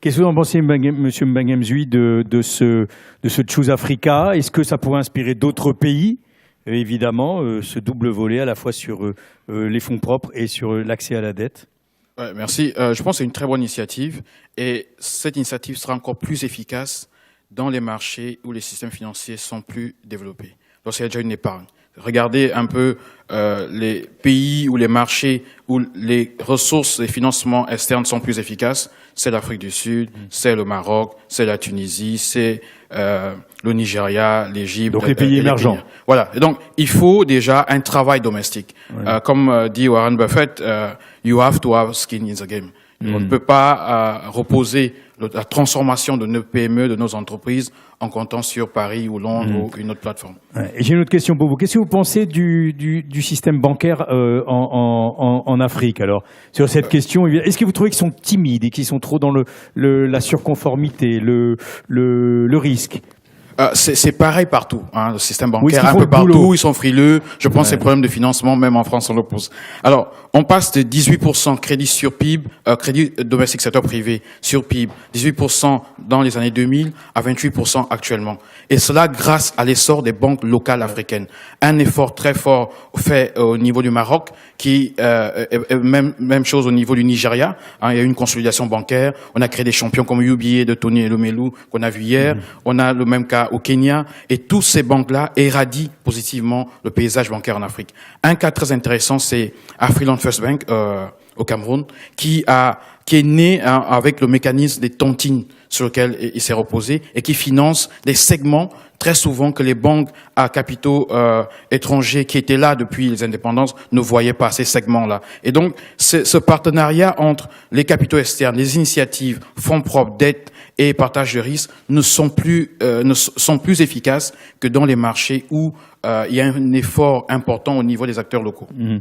Qu'est-ce que vous en pensez, Monsieur Mbangemzui, de ce Choose Africa? Est-ce que ça pourrait inspirer d'autres pays? Évidemment, ce double volet à la fois sur les fonds propres et sur l'accès à la dette. Ouais, merci. Je pense que c'est une très bonne initiative et cette initiative sera encore plus efficace dans les marchés où les systèmes financiers sont plus développés, lorsqu'il y a déjà une épargne. Regardez un peu les pays ou les marchés où les ressources et financements externes sont plus efficaces. C'est l'Afrique du Sud, c'est le Maroc, c'est la Tunisie, c'est le Nigeria, l'Égypte. Donc les pays émergents. Voilà. Et donc, il faut déjà un travail domestique. Ouais. Comme dit Warren Buffett, you have to have skin in the game. On ne peut pas reposer la transformation de nos PME, de nos entreprises, en comptant sur Paris ou Londres ou une autre plateforme. Ouais. Et j'ai une autre question pour vous. Qu'est-ce que vous pensez du système bancaire en Afrique? Alors, sur cette question, est-ce que vous trouvez qu'ils sont timides et qu'ils sont trop dans la surconformité, le risque? C'est pareil partout, hein, le système bancaire, un peu partout, ils sont frileux. Je pense que c'est problème de financement, même en France, on le pose. Alors, on passe de 18% crédit sur PIB, crédit domestique secteur privé sur PIB, 18% dans les années 2000 à 28% actuellement. Et cela grâce à l'essor des banques locales africaines. Un effort très fort fait au niveau du Maroc, qui même chose au niveau du Nigeria. Hein, il y a eu une consolidation bancaire. On a créé des champions comme UBA de Tony Elumelu qu'on a vu hier. On a le même cas au Kenya, et tous ces banques-là éradient positivement le paysage bancaire en Afrique. Un cas très intéressant, c'est Afriland First Bank au Cameroun, qui est né avec le mécanisme des tontines sur lequel il s'est reposé et qui finance des segments très souvent que les banques à capitaux étrangers qui étaient là depuis les indépendances ne voyaient pas ces segments-là. Et donc, ce partenariat entre les capitaux externes, les initiatives, fonds propres, dettes et partage de risques ne sont plus efficaces que dans les marchés où il y a un effort important au niveau des acteurs locaux.